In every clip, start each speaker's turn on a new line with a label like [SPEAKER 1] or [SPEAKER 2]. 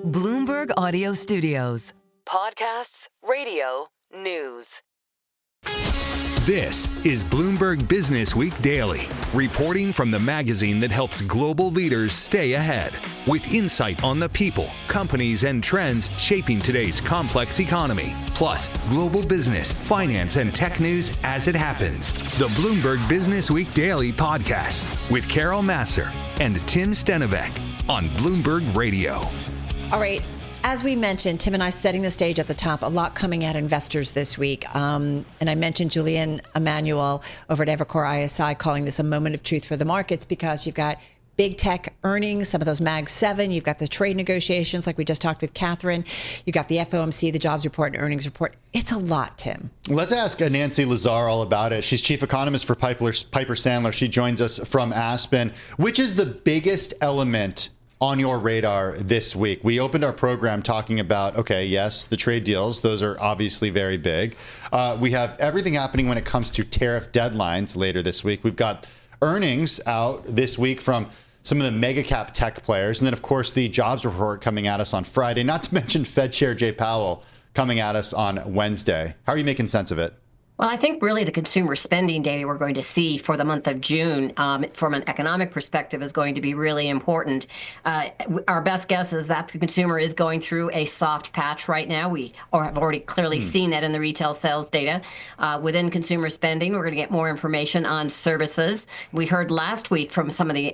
[SPEAKER 1] Bloomberg Audio Studios. Podcasts, radio, news.
[SPEAKER 2] This is Bloomberg Businessweek Daily, reporting from the magazine that helps global leaders stay ahead, with insight on the people, companies, and trends shaping today's complex economy, plus global business, finance, and tech news as it happens. The Bloomberg Businessweek Daily podcast with Carol Massar and Tim Stenovec on Bloomberg Radio.
[SPEAKER 3] All right. As we mentioned, Tim and I setting the stage at the top, a lot coming at investors this week. And I mentioned Julian Emanuel over at Evercore ISI calling this a moment of truth for the markets because you've got big tech earnings, some of those Mag 7. You've got the trade negotiations like we just talked with Catherine. You've got the FOMC, the jobs report and earnings report. It's a lot, Tim.
[SPEAKER 4] Let's ask Nancy Lazar all about it. She's chief economist for Piper Sandler. She joins us from Aspen. Which is the biggest element on your radar this week? We opened our program talking about, okay, yes, the trade deals. Those are obviously very big. We have everything happening when it comes to tariff deadlines later this week. We've got earnings out this week from some of the mega cap tech players. And then, of course, the jobs report coming at us on Friday, not to mention Fed Chair Jay Powell coming at us on Wednesday. How are you making sense of it?
[SPEAKER 5] Well, I think really the consumer spending data we're going to see for the month of June from an economic perspective is going to be really important. Our best guess is that the consumer is going through a soft patch right now. We have already clearly seen that in the retail sales data. Within consumer spending, we're going to get more information on services. We heard last week from some of the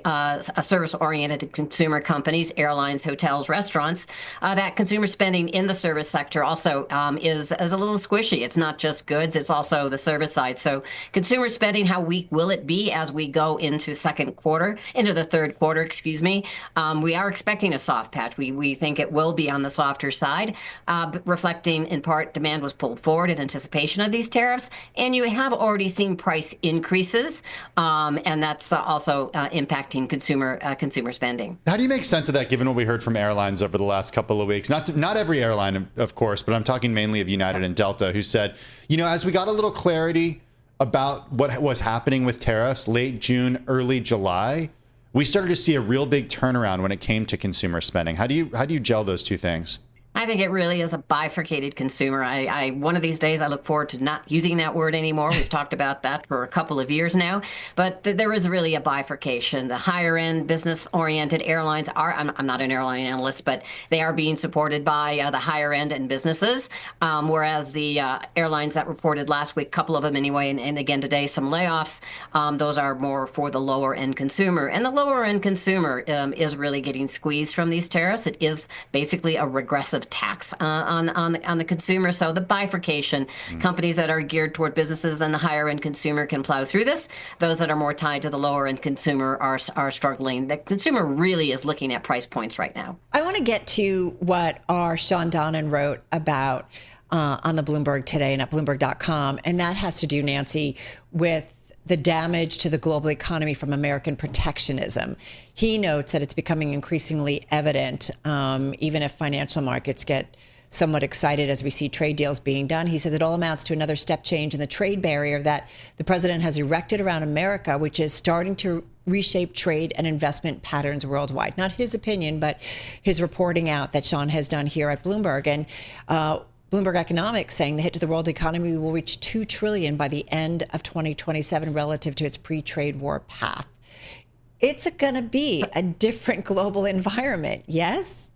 [SPEAKER 5] service-oriented consumer companies, airlines, hotels, restaurants, that consumer spending in the service sector also is a little squishy. It's not just goods, it's also the service side. So consumer spending, how weak will it be as we go into the third quarter, we are expecting a soft patch. We think it will be on the softer side, reflecting in part demand was pulled forward in anticipation of these tariffs. And you have already seen price increases, and that's also impacting consumer spending.
[SPEAKER 4] How do you make sense of that, given what we heard from airlines over the last couple of weeks? Not every airline, of course, but I'm talking mainly of United and Delta, who said, as we got a little clarity about what was happening with tariffs late June, early July, we started to see a real big turnaround when it came to consumer spending. How do you gel those two things?
[SPEAKER 5] I think it really is a bifurcated consumer. One of these days, I look forward to not using that word anymore. We've talked about that for a couple of years now, but there is really a bifurcation. The higher end business-oriented airlines are, I'm not an airline analyst, but they are being supported by the higher end and businesses, whereas the airlines that reported last week, a couple of them anyway, and again today, some layoffs, those are more for the lower end consumer. And the lower end consumer is really getting squeezed from these tariffs. It is basically a regressive tax on the consumer. So the bifurcation, companies that are geared toward businesses and the higher end consumer can plow through this. Those that are more tied to the lower end consumer are struggling. The consumer really is looking at price points right now.
[SPEAKER 3] I want to get to what our Sean Donnan wrote about on the Bloomberg today and at Bloomberg.com. And that has to do, Nancy, with the damage to the global economy from American protectionism. He notes that it's becoming increasingly evident, even if financial markets get somewhat excited as we see trade deals being done. He says it all amounts to another step change in the trade barrier that the president has erected around America, which is starting to reshape trade and investment patterns worldwide. Not his opinion, but his reporting out that Sean has done here at Bloomberg. And Bloomberg Economics saying the hit to the world economy will reach $2 trillion by the end of 2027 relative to its pre-trade war path. It's going to be a different global environment, yes?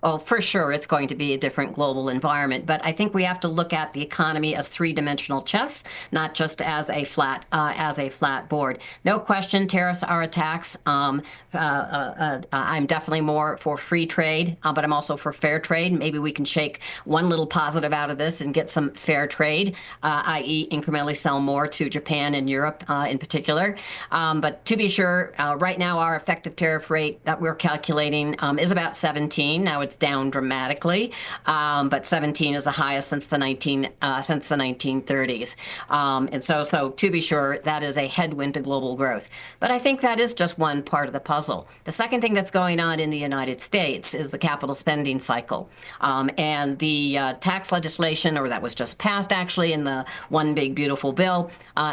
[SPEAKER 5] Oh, for sure, it's going to be a different global environment. But I think we have to look at the economy as three-dimensional chess, not just as a flat board. No question, tariffs are a tax. I'm definitely more for free trade, but I'm also for fair trade. Maybe we can shake one little positive out of this and get some fair trade, i.e. incrementally sell more to Japan and Europe in particular. But to be sure, right now our effective tariff rate that we're calculating is about 17. Now it's down dramatically, but 17 is the highest since the 1930s. And so to be sure, that is a headwind to global growth. But I think that is just one part of the puzzle. The second thing that's going on in the United States is the capital spending cycle. And the tax legislation, or that was just passed actually in the One Big Beautiful Bill,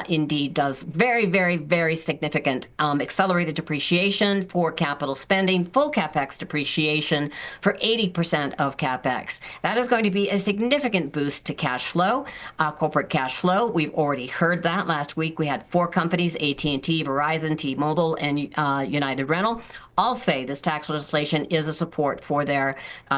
[SPEAKER 5] indeed does very, very, very significant accelerated depreciation for capital spending, full capex depreciation for 80% of capex. That is going to be a significant boost to cash flow, corporate cash flow. We've already heard that. Last week we had 4 companies, AT&T, Verizon, T-Mobile, and United Rental, all say this tax legislation is a support for their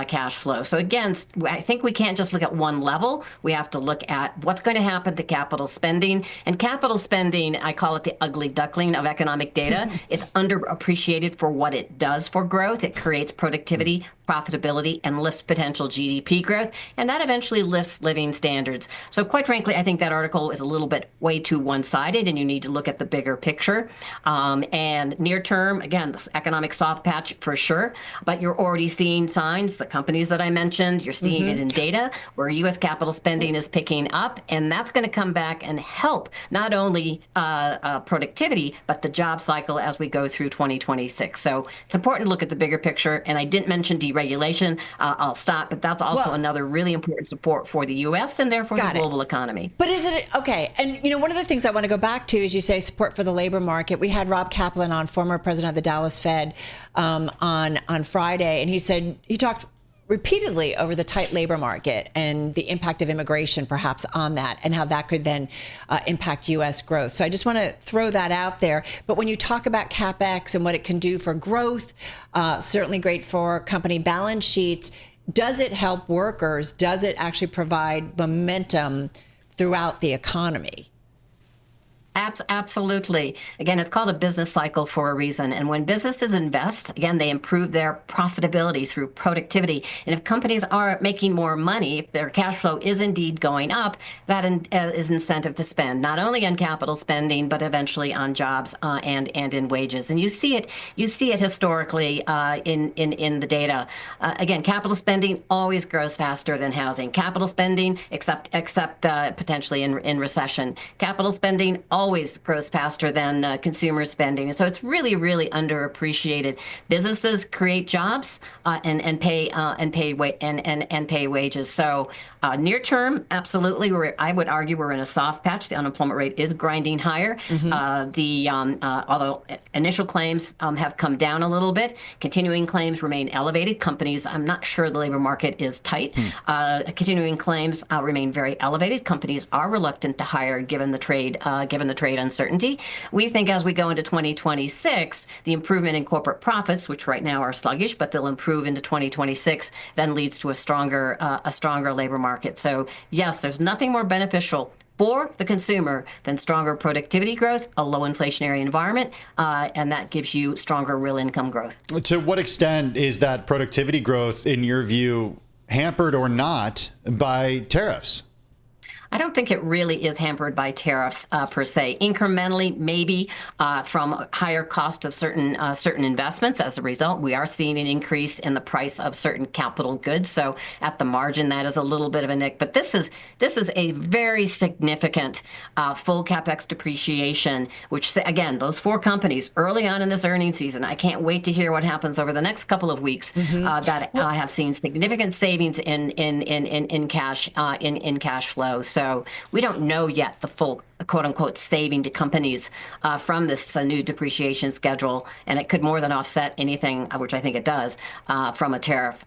[SPEAKER 5] cash flow. So again, I think we can't just look at one level. We have to look at what's going to happen to capital spending. And capital spending, I call it the ugly duckling of economic data. It's underappreciated for what it does for growth. It creates productivity, profitability, and lifts potential GDP growth, and that eventually lifts living standards. So quite frankly, I think that article is a little bit way too one-sided, and you need to look at the bigger picture. And near term, again, this economic soft patch for sure, but you're already seeing signs, the companies that I mentioned, you're seeing it in data where U.S. capital spending is picking up, and that's going to come back and help not only productivity, but the job cycle as we go through 2026. So it's important to look at the bigger picture, and I didn't mention deregulation. I'll stop, but that's also another really important support for the U.S. and therefore the global economy.
[SPEAKER 3] But is it okay? And one of the things I want to go back to is you say support for the labor market. We had Rob Kaplan on, former president of the Dallas Fed, on Friday, and he talked repeatedly over the tight labor market and the impact of immigration perhaps on that and how that could then impact U.S. growth. So I just want to throw that out there. But when you talk about capex and what it can do for growth, certainly great for company balance sheets, does it help workers? Does it actually provide momentum throughout the economy?
[SPEAKER 5] Absolutely. Again, it's called a business cycle for a reason. And when businesses invest, again, they improve their profitability through productivity. And if companies are making more money, if their cash flow is indeed going up, that is incentive to spend, not only on capital spending, but eventually on jobs and in wages. And you see it historically in the data. Again, capital spending always grows faster than housing. Capital spending, except potentially in recession. Capital spending always grows faster than consumer spending. And so it's really, really underappreciated. Businesses create jobs and pay wages. So near term, absolutely, I would argue we're in a soft patch. The unemployment rate is grinding higher. Although initial claims have come down a little bit, continuing claims remain elevated. Companies, I'm not sure the labor market is tight. Continuing claims remain very elevated. Companies are reluctant to hire given the trade uncertainty. We think as we go into 2026, the improvement in corporate profits, which right now are sluggish, but they'll improve into 2026, then leads to a stronger labor market. So yes, there's nothing more beneficial for the consumer than stronger productivity growth, a low inflationary environment, and that gives you stronger real income growth. To
[SPEAKER 4] what extent is that productivity growth, in your view, hampered or not by tariffs?
[SPEAKER 5] I don't think it really is hampered by tariffs per se. Incrementally, maybe from a higher cost of certain investments. As a result, we are seeing an increase in the price of certain capital goods. So at the margin, that is a little bit of a nick. But this is a very significant full capex depreciation, which again, those 4 companies early on in this earnings season. I can't wait to hear what happens over the next couple of weeks. That have seen significant savings in cash flow. So we don't know yet the full quote unquote saving to companies from this new depreciation schedule, and it could more than offset anything, which I think it does, from a tariff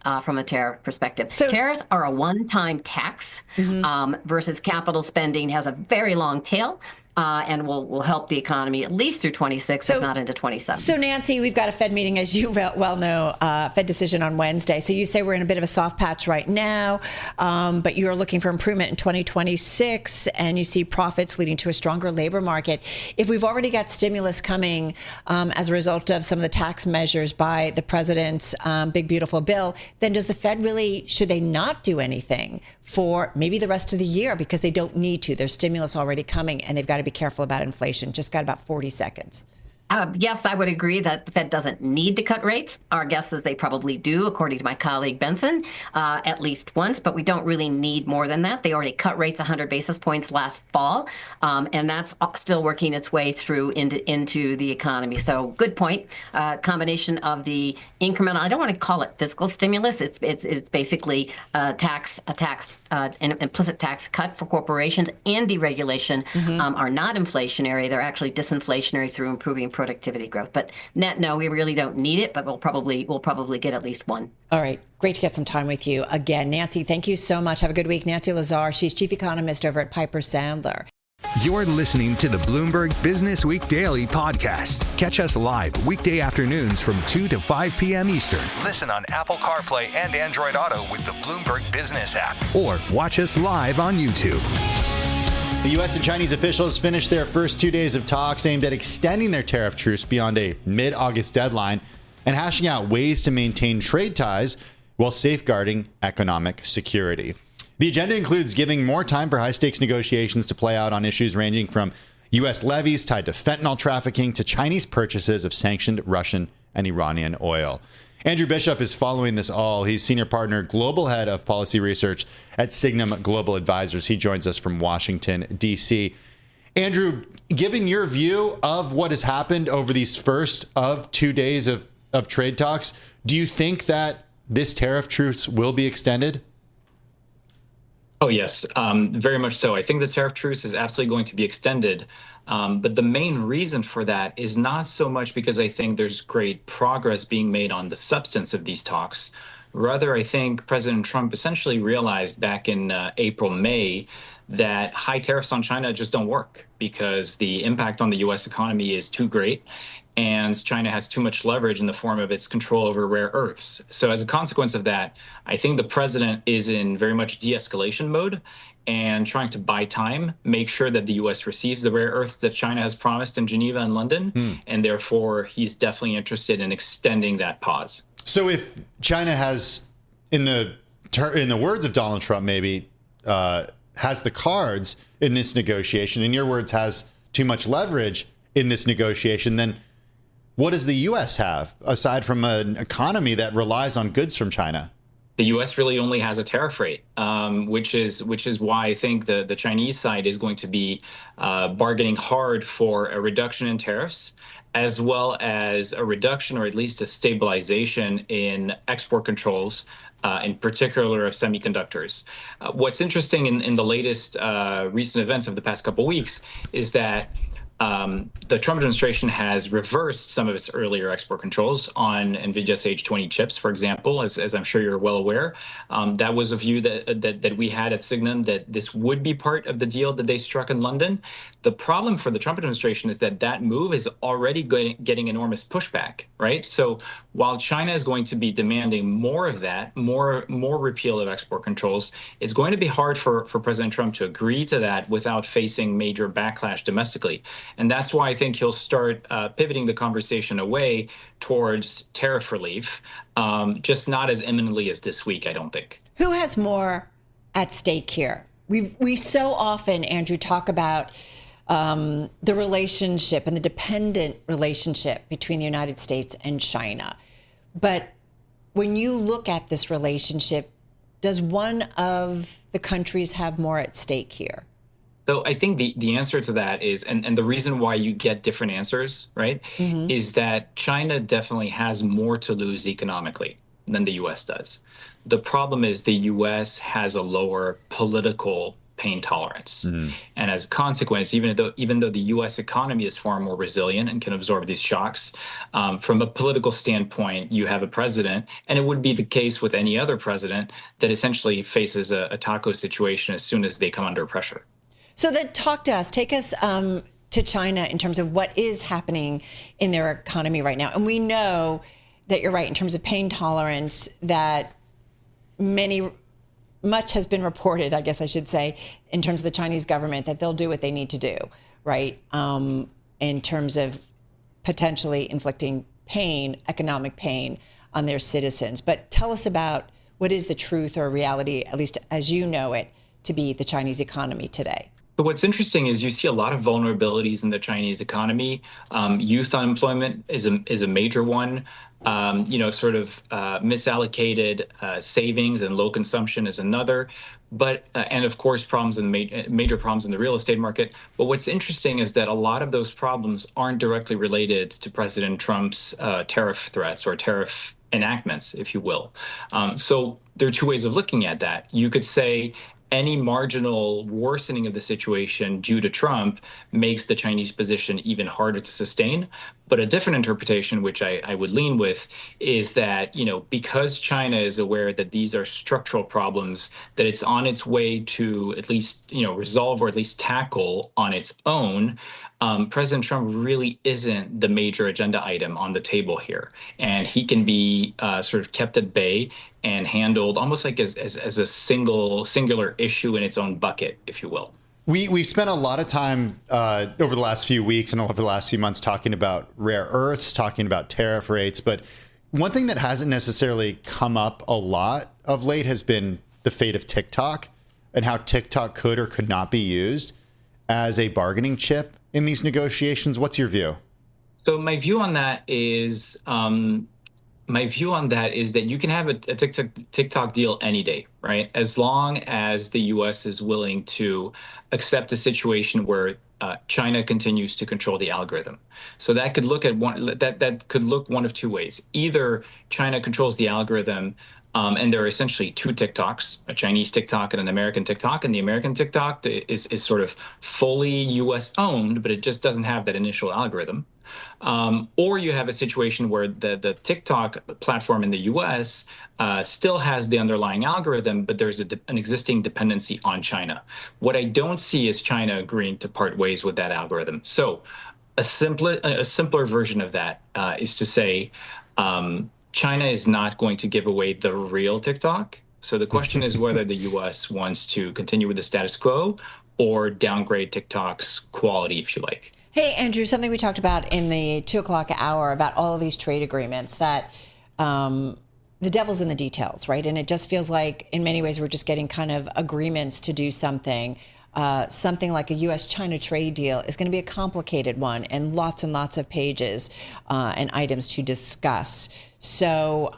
[SPEAKER 5] perspective. So tariffs are a one-time tax versus capital spending has a very long tail. And will help the economy at least through 26, if not into 27.
[SPEAKER 3] So, Nancy, we've got a Fed meeting, as you well know, Fed decision on Wednesday. So you say we're in a bit of a soft patch right now, but you're looking for improvement in 2026, and you see profits leading to a stronger labor market. If we've already got stimulus coming as a result of some of the tax measures by the president's big, beautiful bill, then does the Fed should they not do anything for maybe the rest of the year because they don't need to? There's stimulus already coming, and they've got to be careful about inflation. Just got about 40 seconds.
[SPEAKER 5] Yes, I would agree that the Fed doesn't need to cut rates. Our guess is they probably do, according to my colleague Benson, at least once, but we don't really need more than that. They already cut rates 100 basis points last fall, and that's still working its way through into the economy. So good point. Combination of the incremental, I don't want to call it fiscal stimulus. It's basically an implicit tax cut for corporations and deregulation are not inflationary. They're actually disinflationary through improving productivity growth. But net, no, we really don't need it, but we'll probably get at least one.
[SPEAKER 3] All right. Great to get some time with you again. Nancy, thank you so much. Have a good week. Nancy Lazar, she's chief economist over at Piper Sandler.
[SPEAKER 2] You're listening to the Bloomberg Businessweek Daily podcast. Catch us live weekday afternoons from 2 to 5 p.m. Eastern. Listen on Apple CarPlay and Android Auto with the Bloomberg Business app, or watch us live on YouTube.
[SPEAKER 4] The U.S. and Chinese officials finished their first 2 days of talks aimed at extending their tariff truce beyond a mid-August deadline and hashing out ways to maintain trade ties while safeguarding economic security. The agenda includes giving more time for high-stakes negotiations to play out on issues ranging from U.S. levies tied to fentanyl trafficking to Chinese purchases of sanctioned Russian and Iranian oil. Andrew Bishop is following this all. He's senior partner, global head of policy research at Signum Global Advisors. He joins us from Washington, D.C. Andrew, given your view of what has happened over these first of 2 days of trade talks, do you think that this tariff truce will be extended?
[SPEAKER 6] Oh, yes, very much so. I think the tariff truce is absolutely going to be extended. But the main reason for that is not so much because I think there's great progress being made on the substance of these talks. Rather, I think President Trump essentially realized back in April, May, that high tariffs on China just don't work because the impact on the U.S. economy is too great. And China has too much leverage in the form of its control over rare earths. So as a consequence of that, I think the president is in very much de-escalation mode and trying to buy time, make sure that the U.S. receives the rare earths that China has promised in Geneva and London. And therefore, he's definitely interested in extending that pause.
[SPEAKER 4] So if China has, in the words of Donald Trump, maybe has the cards in this negotiation, in your words, has too much leverage in this negotiation, then what does the U.S. have aside from an economy that relies on goods from China?
[SPEAKER 6] The U.S. really only has a tariff rate, which is why I think the Chinese side is going to be bargaining hard for a reduction in tariffs, as well as a reduction or at least a stabilization in export controls, in particular of semiconductors. What's interesting in the latest recent events of the past couple of weeks is that the Trump administration has reversed some of its earlier export controls on NVIDIA's H20 chips, for example, as I'm sure you're well aware. That was a view that we had at Signum, that this would be part of the deal that they struck in London. The problem for the Trump administration is that move is already getting enormous pushback, right? So while China is going to be demanding more of that, more repeal of export controls, it's going to be hard for President Trump to agree to that without facing major backlash domestically. And that's why I think he'll start pivoting the conversation away towards tariff relief, just not as imminently as this week, I don't think.
[SPEAKER 3] Who has more at stake here? We so often, Andrew, talk about the relationship and the dependent relationship between the United States and China. But when you look at this relationship, does one of the countries have more at stake here?
[SPEAKER 6] So I think the answer to that is, and the reason why you get different answers, right, is that China definitely has more to lose economically than the U.S. does. The problem is the U.S. has a lower political pain tolerance. And as a consequence, even though the U.S. economy is far more resilient and can absorb these shocks, from a political standpoint, you have a president, and it would be the case with any other president, that essentially faces a taco situation as soon as they come under pressure.
[SPEAKER 3] So then talk to us, take us to China in terms of what is happening in their economy right now. And we know that you're right in terms of pain tolerance, that much has been reported, I guess I should say, in terms of the Chinese government, that they'll do what they need to do, right? In terms of potentially inflicting pain, economic pain on their citizens. But tell us about what is the truth or reality, at least as you know it, to be the Chinese economy today.
[SPEAKER 6] But what's interesting is you see a lot of vulnerabilities in the Chinese economy. Youth unemployment is a major one. Misallocated savings and low consumption is another. But and of course, major problems in the real estate market. But what's interesting is that a lot of those problems aren't directly related to President Trump's tariff threats or tariff enactments, if you will. So there are two ways of looking at that. You could say any marginal worsening of the situation due to Trump makes the Chinese position even harder to sustain. But a different interpretation, which I would lean with, is that, because China is aware that these are structural problems, that it's on its way to at least, resolve or at least tackle on its own, President Trump really isn't the major agenda item on the table here. And he can be sort of kept at bay and handled almost like as a singular issue in its own bucket, if you will.
[SPEAKER 4] We've spent a lot of time over the last few weeks and over the last few months talking about rare earths, talking about tariff rates. But one thing that hasn't necessarily come up a lot of late has been the fate of TikTok and how TikTok could or could not be used as a bargaining chip in these negotiations. What's your view?
[SPEAKER 6] So my view on that is that you can have a TikTok deal any day, right? As long as the U.S. is willing to accept a situation where China continues to control the algorithm. So that could look at one of two ways. Either China controls the algorithm, and there are essentially two TikToks, a Chinese TikTok and an American TikTok, and the American TikTok is sort of fully U.S. owned, but it just doesn't have that initial algorithm. Or you have a situation where the TikTok platform in the U.S. Still has the underlying algorithm, but there's an existing dependency on China. What I don't see is China agreeing to part ways with that algorithm. So a simpler version of that is to say China is not going to give away the real TikTok. So the question is whether the U.S. wants to continue with the status quo or downgrade TikTok's quality, if you like.
[SPEAKER 3] Hey, Andrew, something we talked about in the 2:00 hour about all of these trade agreements, that the devil's in the details, right? And it just feels like in many ways we're just getting kind of agreements to do something. Something like a U.S.-China trade deal is going to be a complicated one and lots of pages and items to discuss. So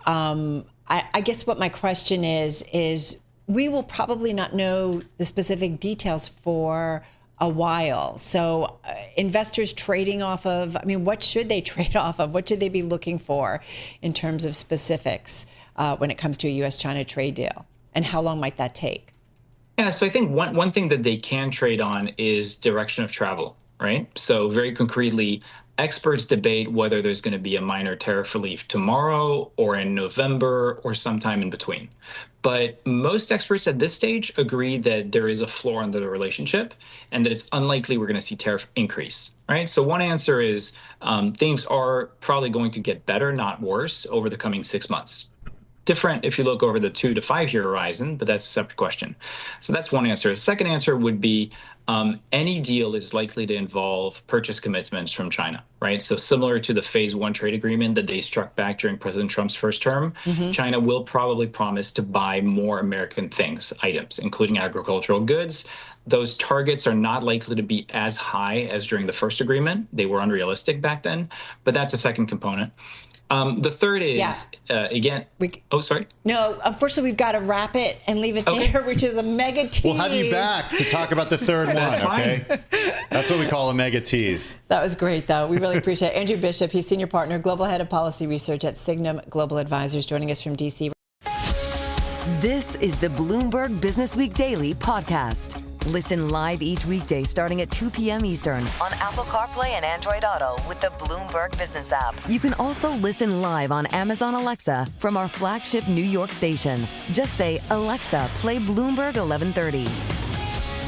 [SPEAKER 3] I guess what my question is we will probably not know the specific details for a while. So investors trading off of, what should they trade off of? What should they be looking for in terms of specifics when it comes to a U.S.-China trade deal? And how long might that take?
[SPEAKER 6] Yeah, so I think one thing that they can trade on is direction of travel, right? So very concretely, experts debate whether there's going to be a minor tariff relief tomorrow or in November or sometime in between. But most experts at this stage agree that there is a floor under the relationship and that it's unlikely we're going to see tariff increase, right? So one answer is things are probably going to get better, not worse, over the coming 6 months. Different if you look over the 2 to 5 year horizon, but that's a separate question. So that's one answer. The second answer would be any deal is likely to involve purchase commitments from China, right? So similar to the phase 1 trade agreement that they struck back during President Trump's first term, China will probably promise to buy more American items, including agricultural goods. Those targets are not likely to be as high as during the first agreement. They were unrealistic back then, but that's a second component. The third is, again, sorry.
[SPEAKER 3] No, unfortunately, we've got to wrap it and leave it there, which is a mega tease.
[SPEAKER 4] We'll have you back to talk about the third one, okay? That's what we call a mega tease.
[SPEAKER 3] That was great, though. We really appreciate it. Andrew Bishop, he's Senior Partner, Global Head of Policy Research at Signum Global Advisors, joining us from D.C.
[SPEAKER 1] This is the Bloomberg Businessweek Daily podcast. Listen live each weekday starting at 2 p.m. Eastern on Apple CarPlay and Android Auto with the Bloomberg Business app. You can also listen live on Amazon Alexa from our flagship New York station. Just say, Alexa, play Bloomberg 1130.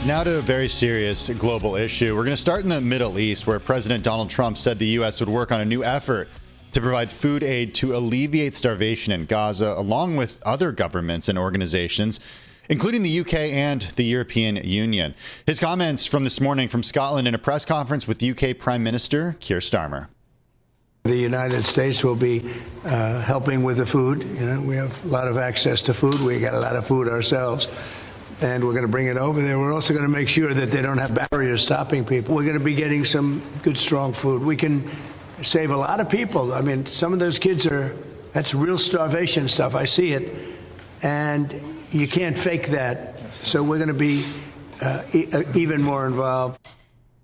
[SPEAKER 4] Now to a very serious global issue. We're going to start in the Middle East, where President Donald Trump said the U.S. would work on a new effort to provide food aid to alleviate starvation in Gaza, along with other governments and organizations, including the UK and the European Union. His comments from this morning from Scotland in a press conference with UK Prime Minister Keir Starmer.
[SPEAKER 7] The United States will be helping with the food. We have a lot of access to food. We got a lot of food ourselves, and we're going to bring it over there. We're also going to make sure that they don't have barriers stopping people. We're going to be getting some good, strong food. We can save a lot of people. Some of those kids that's real starvation stuff. I see it. And you can't fake that. So we're going to be even more involved.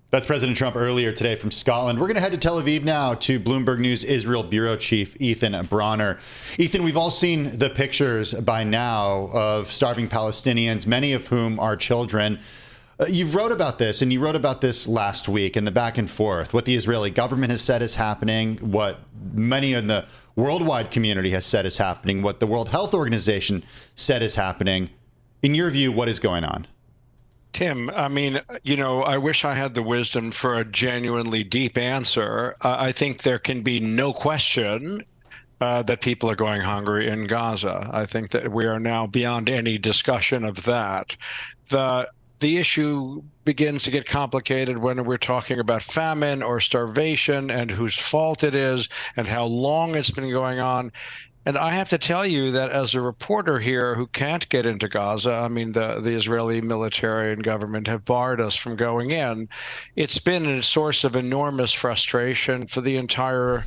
[SPEAKER 4] That's President Trump earlier today from Scotland. We're going to head to Tel Aviv now to Bloomberg News Israel Bureau Chief Ethan Bronner. Ethan, we've all seen the pictures by now of starving Palestinians, many of whom are children. You've wrote about this, and you wrote about this last week and the back and forth, what the Israeli government has said is happening, what many in the worldwide community has said is happening, what the World Health Organization said is happening. In your view, what is going on?
[SPEAKER 8] Tim, I mean, you know, I wish I had the wisdom for a genuinely deep answer. I think there can be no question that people are going hungry in Gaza. I think that we are now beyond any discussion of that. The issue begins to get complicated when we're talking about famine or starvation and whose fault it is and how long it's been going on. And I have to tell you that as a reporter here who can't get into Gaza, I mean, the Israeli military and government have barred us from going in. It's been a source of enormous frustration for the entire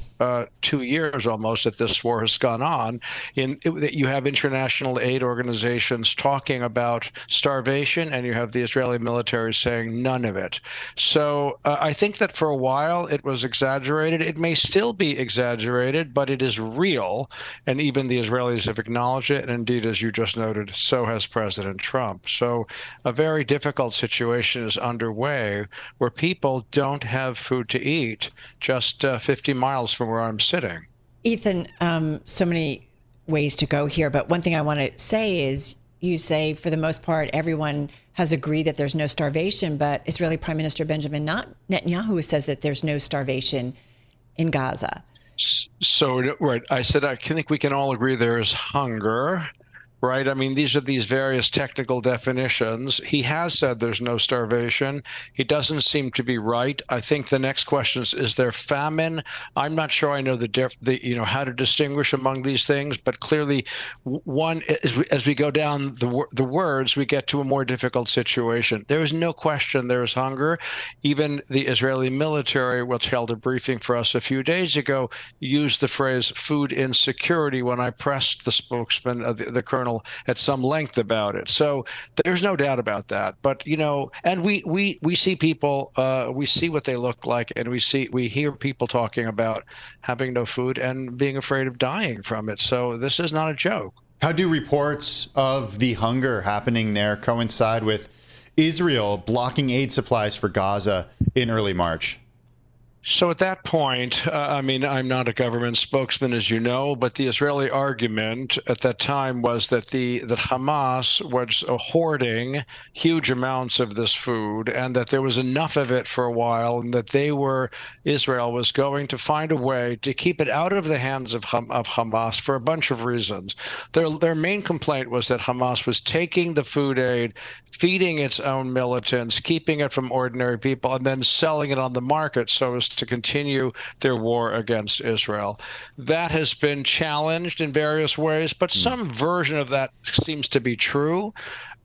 [SPEAKER 8] 2 years almost that this war has gone on. You have international aid organizations talking about starvation, and you have the Israeli military saying none of it. So I think that for a while it was exaggerated. It may still be exaggerated, but it is real. And even the Israelis have acknowledged it. And indeed, as you just noted, so has President Trump. So a very difficult situation is underway where people don't have food to eat just 50 miles from where I'm sitting.
[SPEAKER 3] Ethan, so many ways to go here. But one thing I want to say is you say, for the most part, everyone has agreed that there's no starvation. But Israeli Prime Minister Benjamin Netanyahu says that there's no starvation in Gaza.
[SPEAKER 8] So, right, I said I think we can all agree there is hunger, right? I mean, these are these various technical definitions. He has said there's no starvation. He doesn't seem to be right. I think the next question is there famine? I'm not sure I know how to distinguish among these things, but clearly one, as we go down the words, we get to a more difficult situation. There is no question there is hunger. Even the Israeli military, which held a briefing for us a few days ago, used the phrase food insecurity when I pressed the spokesman, the colonel, at some length about it. So there's no doubt about that. But, you know, and we see people, we see what they look like, and we hear people talking about having no food and being afraid of dying from it. So this is not a joke.
[SPEAKER 4] How do reports of the hunger happening there coincide with Israel blocking aid supplies for Gaza in early March?
[SPEAKER 8] So at that point, I mean, I'm not a government spokesman, as you know, but the Israeli argument at that time was that that Hamas was hoarding huge amounts of this food and that there was enough of it for a while, and that Israel was going to find a way to keep it out of the hands of Hamas for a bunch of reasons. Their main complaint was that Hamas was taking the food aid, feeding its own militants, keeping it from ordinary people, and then selling it on the market so as to continue their war against Israel. That has been challenged in various ways, but some version of that seems to be true.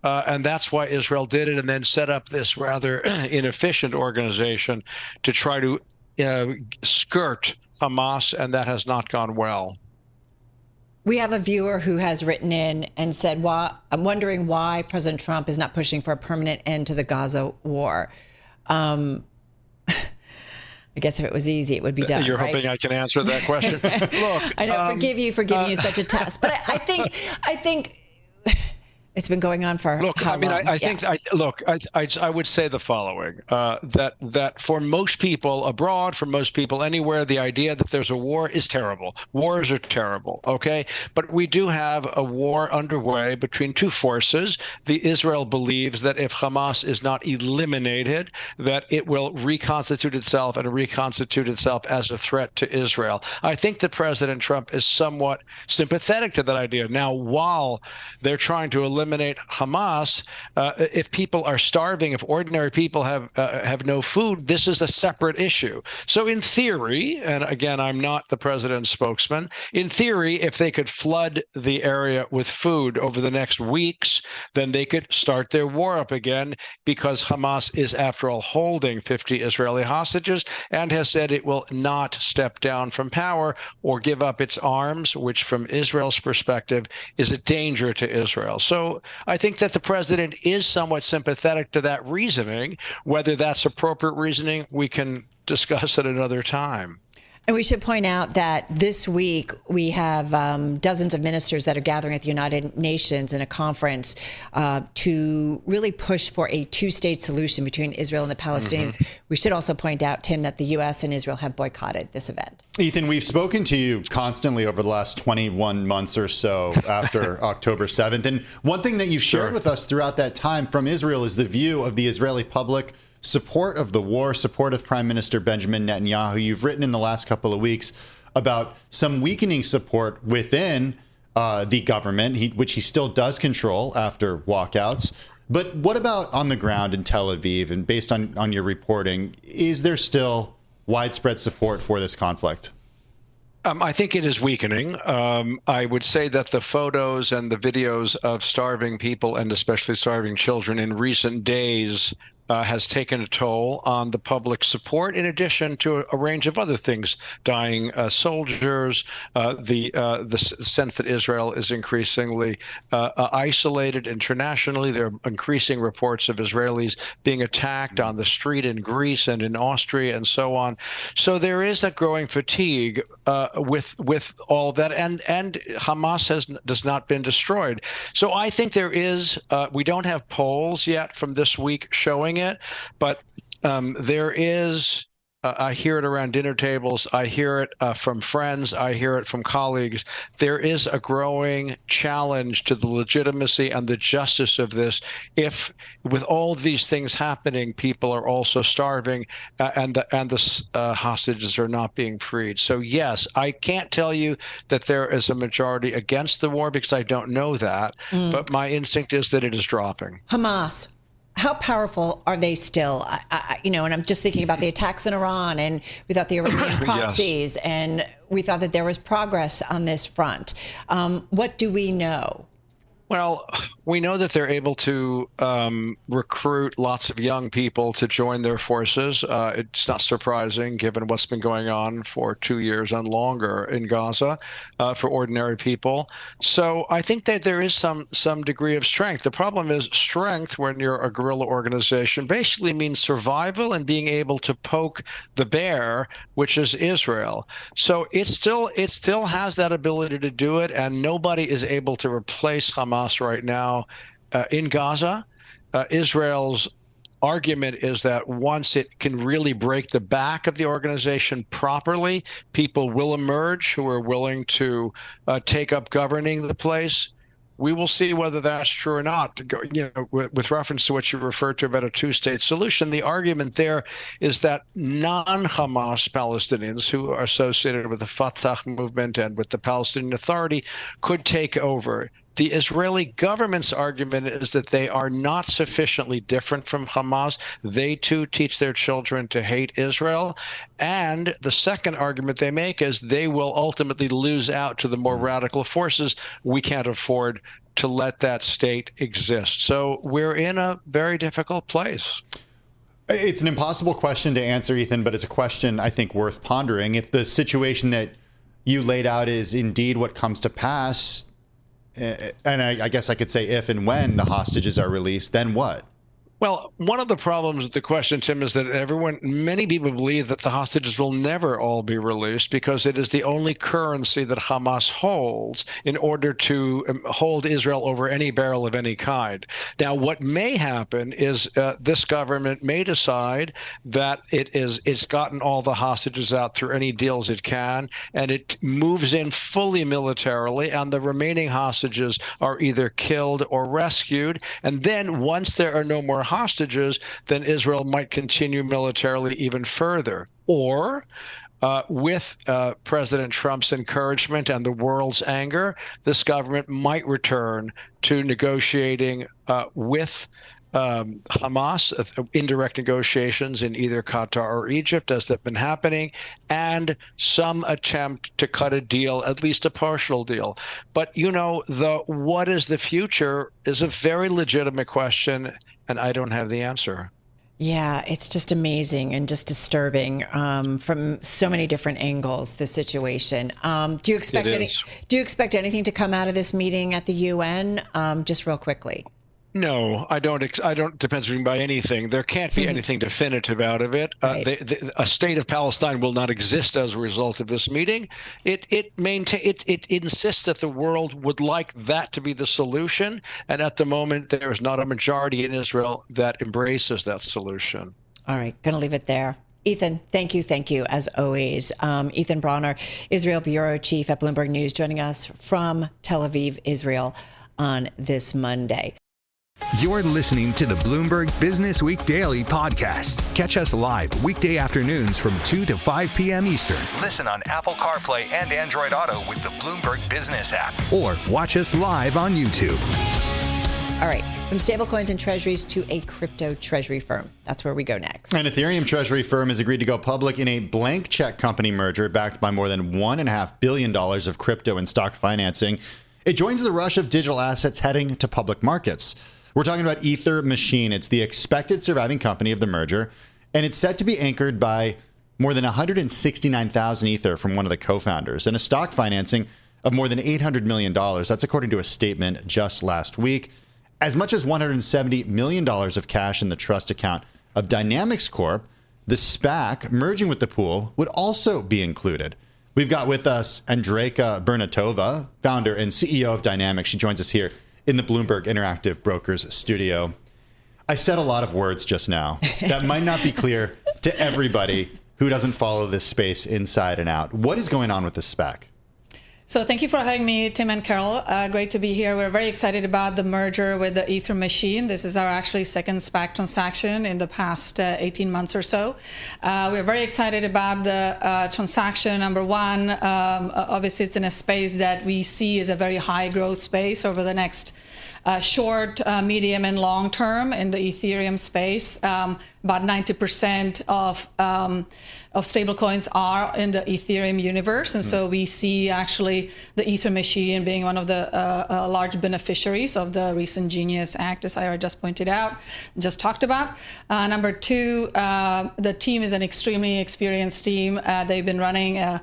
[SPEAKER 8] And that's why Israel did it and then set up this rather inefficient organization to try to skirt Hamas, and that has not gone well.
[SPEAKER 3] We have a viewer who has written in and said, I'm wondering why President Trump is not pushing for a permanent end to the Gaza war. I guess if it was easy, it would be done.
[SPEAKER 8] You're hoping I can answer that question? Look,
[SPEAKER 3] I know, forgive you for giving you such a test, but I think it's been going on for how long?
[SPEAKER 8] I would say the following, that for most people abroad, for most people anywhere, the idea that there's a war is terrible. Wars are terrible, okay? But we do have a war underway between two forces. Israel believes that if Hamas is not eliminated, that it will reconstitute itself as a threat to Israel. I think that President Trump is somewhat sympathetic to that idea. Now, while they're trying to eliminate Hamas, if people are starving, if ordinary people have no food, this is a separate issue. So in theory, and again, I'm not the president's spokesman, in theory, if they could flood the area with food over the next weeks, then they could start their war up again, because Hamas is, after all, holding 50 Israeli hostages and has said it will not step down from power or give up its arms, which from Israel's perspective is a danger to Israel. So I think that the president is somewhat sympathetic to that reasoning. Whether that's appropriate reasoning, we can discuss at another time.
[SPEAKER 3] And we should point out that this week we have dozens of ministers that are gathering at the United Nations in a conference to really push for a two-state solution between Israel and the Palestinians. Mm-hmm. We should also point out, Tim, that the U.S. and Israel have boycotted this event.
[SPEAKER 4] Ethan, we've spoken to you constantly over the last 21 months or so after October 7th. And one thing that you've shared with us throughout that time from Israel is the view of the Israeli public, support of the war, support of Prime Minister Benjamin Netanyahu. You've written in the last couple of weeks about some weakening support within the government, which he still does control after walkouts. But what about on the ground in Tel Aviv? And based on your reporting, is there still widespread support for this conflict?
[SPEAKER 8] I think it is weakening. I would say that the photos and the videos of starving people and especially starving children in recent days has taken a toll on the public support, in addition to a range of other things: dying soldiers, the sense that Israel is increasingly isolated internationally. There are increasing reports of Israelis being attacked on the street in Greece and in Austria and so on. So there is a growing fatigue with all that, and Hamas does not been destroyed. So I think there is. We don't have polls yet from this week showing it, but there is. I hear it around dinner tables. I hear it from friends. I hear it from colleagues. There is a growing challenge to the legitimacy and the justice of this. If, with all of these things happening, people are also starving and the hostages are not being freed. So yes, I can't tell you that there is a majority against the war because I don't know that. But my instinct is that it is dropping.
[SPEAKER 3] Hamas. How powerful are they still? And I'm just thinking about the attacks in Iran, and we thought the Iranian proxies, and we thought that there was progress on this front. What do we know?
[SPEAKER 8] Well, we know that they're able to recruit lots of young people to join their forces. It's not surprising, given what's been going on for 2 years and longer in Gaza for ordinary people. So I think that there is some degree of strength. The problem is strength, when you're a guerrilla organization, basically means survival and being able to poke the bear, which is Israel. So it still has that ability to do it, and nobody is able to replace Hamas right now in Gaza. Israel's argument is that once it can really break the back of the organization properly, people will emerge who are willing to take up governing the place. We will see whether that's true or not. With reference to what you referred to about a two-state solution, the argument there is that non-Hamas Palestinians who are associated with the Fatah movement and with the Palestinian Authority could take over. The Israeli government's argument is that they are not sufficiently different from Hamas. They too teach their children to hate Israel. And the second argument they make is they will ultimately lose out to the more radical forces. We can't afford to let that state exist. So we're in a very difficult place.
[SPEAKER 4] It's an impossible question to answer, Ethan, but it's a question I think worth pondering. If the situation that you laid out is indeed what comes to pass, and I guess I could say if and when the hostages are released, then what?
[SPEAKER 8] Well, one of the problems with the question, Tim, is that many people believe that the hostages will never all be released because it is the only currency that Hamas holds in order to hold Israel over any barrel of any kind. Now, what may happen is this government may decide that it's gotten all the hostages out through any deals it can, and it moves in fully militarily, and the remaining hostages are either killed or rescued. And then once there are no more hostages, then Israel might continue militarily even further. Or with President Trump's encouragement and the world's anger, this government might return to negotiating with Hamas, indirect negotiations in either Qatar or Egypt, as they've been happening, and some attempt to cut a deal, at least a partial deal. But, what is the future is a very legitimate question, and I don't have the answer.
[SPEAKER 3] Yeah, it's just amazing and just disturbing from so many different angles, the situation. Do you expect anything to come out of this meeting at the UN? Just real quickly.
[SPEAKER 8] No, I don't. Depends by anything. There can't be anything definitive out of it.
[SPEAKER 3] Right.
[SPEAKER 8] A state of Palestine will not exist as a result of this meeting. It insists that the world would like that to be the solution, and at the moment there is not a majority in Israel that embraces that solution.
[SPEAKER 3] All right, going to leave it there. Ethan, thank you, as always. Ethan Bronner, Israel Bureau Chief at Bloomberg News, joining us from Tel Aviv, Israel, on this Monday.
[SPEAKER 2] You're listening to the Bloomberg Businessweek Daily podcast. Catch us live weekday afternoons from 2 to 5 p.m. Eastern. Listen on Apple CarPlay and Android Auto with the Bloomberg Business app. Or watch us live on YouTube.
[SPEAKER 3] All right, from stablecoins and treasuries to a crypto treasury firm. That's where we go next.
[SPEAKER 4] An Ethereum treasury firm has agreed to go public in a blank check company merger backed by more than $1.5 billion of crypto and stock financing. It joins the rush of digital assets heading to public markets. We're talking about Ether Machine. It's the expected surviving company of the merger, and it's set to be anchored by more than 169,000 Ether from one of the co-founders and a stock financing of more than $800 million. That's according to a statement just last week. As much as $170 million of cash in the trust account of Dynamics Corp, the SPAC merging with the pool would also be included. We've got with us Andreyka Bernatova, founder and CEO of Dynamics. She joins us here in the Bloomberg Interactive Brokers studio. I said a lot of words just now that might not be clear to everybody who doesn't follow this space inside and out. What is going on with this SPAC?
[SPEAKER 9] So thank you for having me, Tim and Carol. Great to be here. We're very excited about the merger with the Ether Machine. This is our actually second SPAC transaction in the past 18 months or so. We're very excited about the transaction. Number one, obviously it's in a space that we see as a very high growth space over the next short, medium, and long term in the Ethereum space. About 90% of stablecoins are in the Ethereum universe, and so we see actually the Ether Machine being one of the large beneficiaries of the recent Genius Act, as Ira just pointed out, just talked about. Number two, the team is an extremely experienced team. They've been running in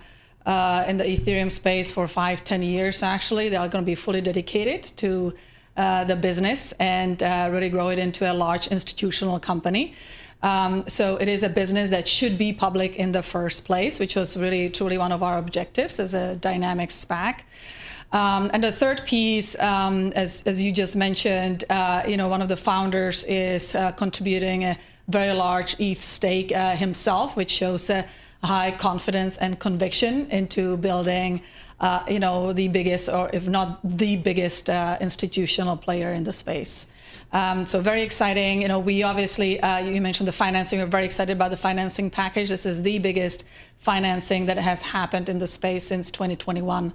[SPEAKER 9] the Ethereum space for 5-10 years. Actually, they are going to be fully dedicated to the business and really grow it into a large institutional company. So it is a business that should be public in the first place, which was really truly one of our objectives as a dynamic SPAC. And the third piece, as you just mentioned, one of the founders is contributing a very large ETH stake himself, which shows a high confidence and conviction into building the biggest, or if not the biggest, institutional player in the space. So very exciting. We obviously, you mentioned the financing. We're very excited about the financing package. This is the biggest financing that has happened in the space since 2021.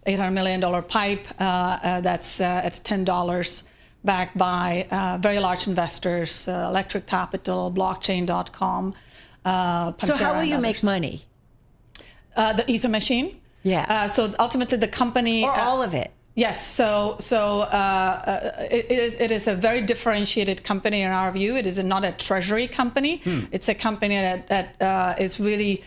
[SPEAKER 9] $800 million pipe that's at $10, backed by very large investors, Electric Capital, Blockchain.com.
[SPEAKER 3] So how will you make money?
[SPEAKER 9] The Ether Machine?
[SPEAKER 3] Yeah.
[SPEAKER 9] So ultimately the company...
[SPEAKER 3] Or all of it?
[SPEAKER 9] Yes. So it is a very differentiated company in our view. It is not a treasury company. It's a company that is really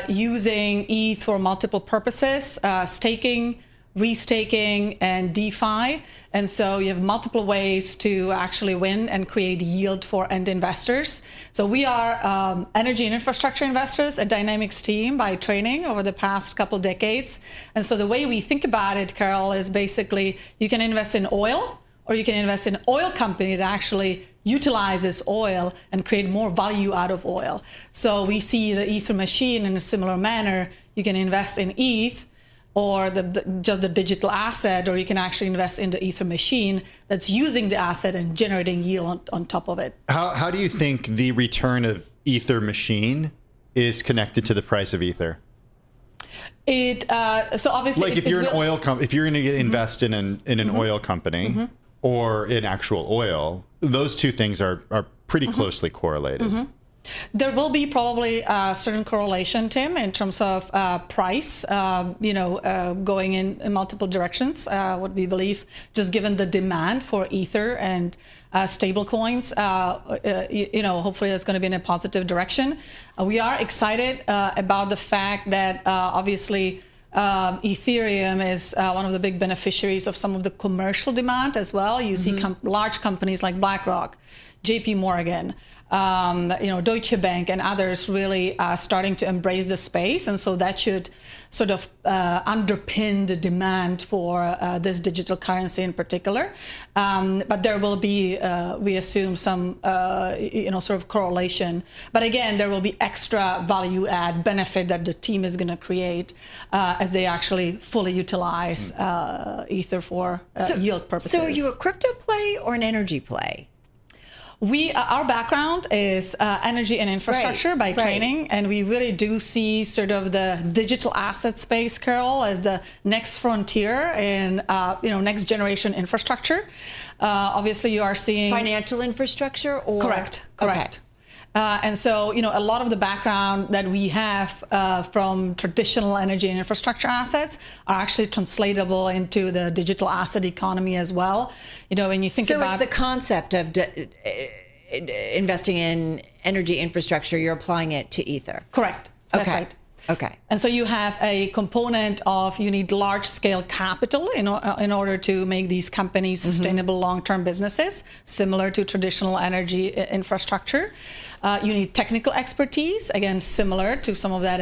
[SPEAKER 9] using ETH for multiple purposes, staking, restaking, and DeFi. And so you have multiple ways to actually win and create yield for end investors. So we are energy and infrastructure investors, a Dynamics team by training over the past couple decades. And so the way we think about it, Carol, is basically you can invest in oil, or you can invest in an oil company that actually utilizes oil and create more value out of oil. So we see the Ether Machine in a similar manner. You can invest in ETH, or just the digital asset, or you can actually invest in the Ether Machine that's using the asset and generating yield on top of it.
[SPEAKER 4] How do you think the return of Ether Machine is connected to the price of Ether?
[SPEAKER 9] So obviously,
[SPEAKER 4] like if you're an oil company, if you're going to invest in an oil company or in actual oil, those two things are pretty closely correlated.
[SPEAKER 9] There will be probably a certain correlation, Tim, in terms of price, going in multiple directions, what we believe, just given the demand for Ether and stable coins, hopefully that's going to be in a positive direction. We are excited about the fact that obviously Ethereum is one of the big beneficiaries of some of the commercial demand as well. You see large companies like BlackRock, JP Morgan, Deutsche Bank and others really starting to embrace the space. And so that should sort of underpin the demand for this digital currency in particular. But there will be, we assume, some, sort of correlation. But again, there will be extra value add benefit that the team is going to create as they actually fully utilize Ether for yield purposes.
[SPEAKER 3] So are you a crypto play or an energy play?
[SPEAKER 9] Our background is energy and infrastructure by training, and we really do see sort of the digital asset space, Carol, as the next frontier in next generation infrastructure. Obviously, you are seeing
[SPEAKER 3] financial infrastructure, or
[SPEAKER 9] correct.
[SPEAKER 3] Okay.
[SPEAKER 9] And so, a lot of the background that we have from traditional energy and infrastructure assets are actually translatable into the digital asset economy as well. When you think about...
[SPEAKER 3] So it's the concept of investing in energy infrastructure, you're applying it to Ether.
[SPEAKER 9] Correct. That's right.
[SPEAKER 3] Okay.
[SPEAKER 9] And so you have a component of you need large scale capital in order to make these companies sustainable long-term businesses, similar to traditional energy infrastructure. You need technical expertise, again, similar to some of that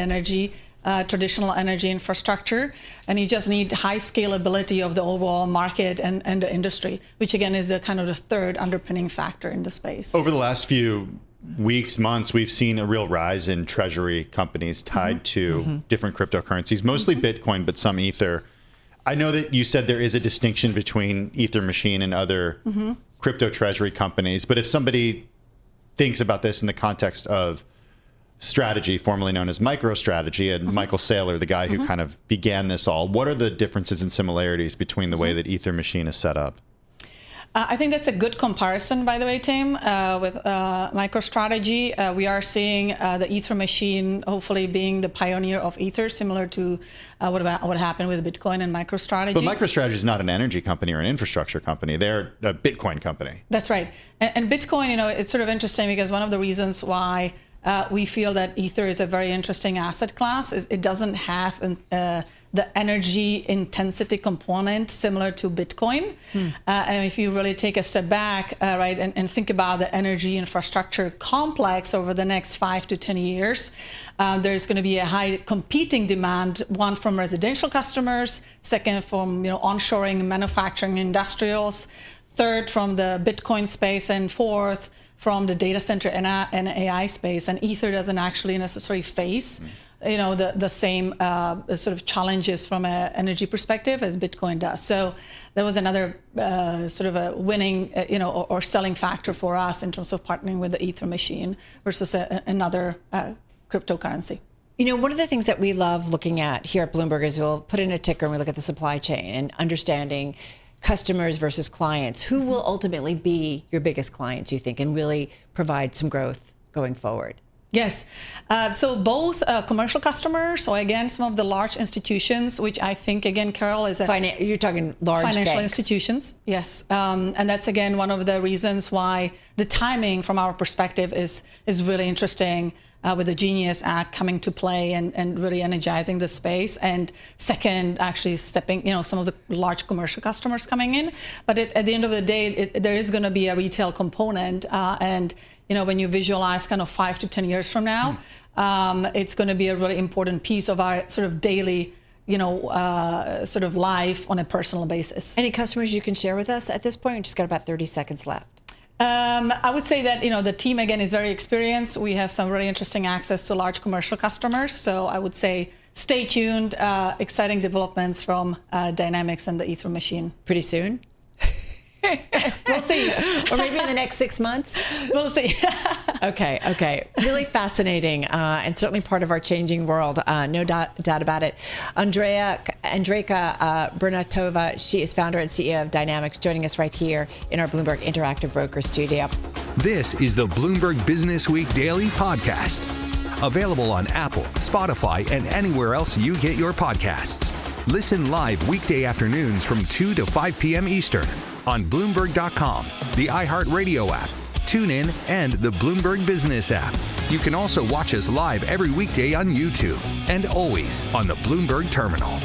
[SPEAKER 9] traditional energy infrastructure. And you just need high scalability of the overall market and the industry, which again is the kind of the third underpinning factor in the space.
[SPEAKER 4] Over the last few weeks, months, we've seen a real rise in treasury companies tied to different cryptocurrencies, mostly Bitcoin, but some Ether. I know that you said there is a distinction between Ether Machine and other crypto treasury companies, but if somebody thinks about this in the context of strategy, formerly known as MicroStrategy, and Michael Saylor, the guy who kind of began this all, what are the differences and similarities between the way that Ether Machine is set up?
[SPEAKER 9] I think that's a good comparison, by the way, Tim, with MicroStrategy. We are seeing the Ether Machine hopefully being the pioneer of Ether, similar to what happened with Bitcoin and MicroStrategy.
[SPEAKER 4] But MicroStrategy is not an energy company or an infrastructure company. They're a Bitcoin company.
[SPEAKER 9] That's right. And Bitcoin, it's sort of interesting because one of the reasons why we feel that Ether is a very interesting asset class is it doesn't have the energy intensity component similar to Bitcoin. And if you really take a step back, and think about the energy infrastructure complex over the next 5 to 10 years, there's going to be a high competing demand, one from residential customers, second from onshoring manufacturing industrials, third from the Bitcoin space, and fourth from the data center and AI space. And Ether doesn't actually necessarily face the same sort of challenges from an energy perspective as Bitcoin does. So that was another sort of a winning, or selling factor for us in terms of partnering with the Ether Machine versus another cryptocurrency.
[SPEAKER 3] One of the things that we love looking at here at Bloomberg is we'll put in a ticker and we look at the supply chain and understanding customers versus clients. Who will ultimately be your biggest clients, you think, and really provide some growth going forward?
[SPEAKER 9] Yes. So both commercial customers, so again, some of the large institutions, which I think, again, Carol, is
[SPEAKER 3] you're talking large
[SPEAKER 9] financial
[SPEAKER 3] banks.
[SPEAKER 9] Institutions, yes. And that's, again, one of the reasons why the timing from our perspective is really interesting with the Genius Act coming to play and really energizing the space. And second, actually stepping, some of the large commercial customers coming in. But at the end of the day, there is going to be a retail component. And when you visualize kind of 5 to 10 years from now, it's going to be a really important piece of our sort of daily, sort of life on a personal basis.
[SPEAKER 3] Any customers you can share with us at this point? We just got about 30 seconds left.
[SPEAKER 9] I would say that, the team, again, is very experienced. We have some really interesting access to large commercial customers. So I would say stay tuned. Exciting developments from Dynamics and the Ether Machine.
[SPEAKER 3] Pretty soon? We'll see. Or maybe in the next 6 months?
[SPEAKER 9] We'll see.
[SPEAKER 3] Okay. Really fascinating, and certainly part of our changing world. No doubt about it. Andreyka Bernatova, she is founder and CEO of Dynamics, joining us right here in our Bloomberg Interactive Broker studio.
[SPEAKER 2] This is the Bloomberg Businessweek Daily Podcast. Available on Apple, Spotify, and anywhere else you get your podcasts. Listen live weekday afternoons from 2 to 5 p.m. Eastern on Bloomberg.com, the iHeartRadio app, TuneIn, and the Bloomberg Business app. You can also watch us live every weekday on YouTube and always on the Bloomberg Terminal.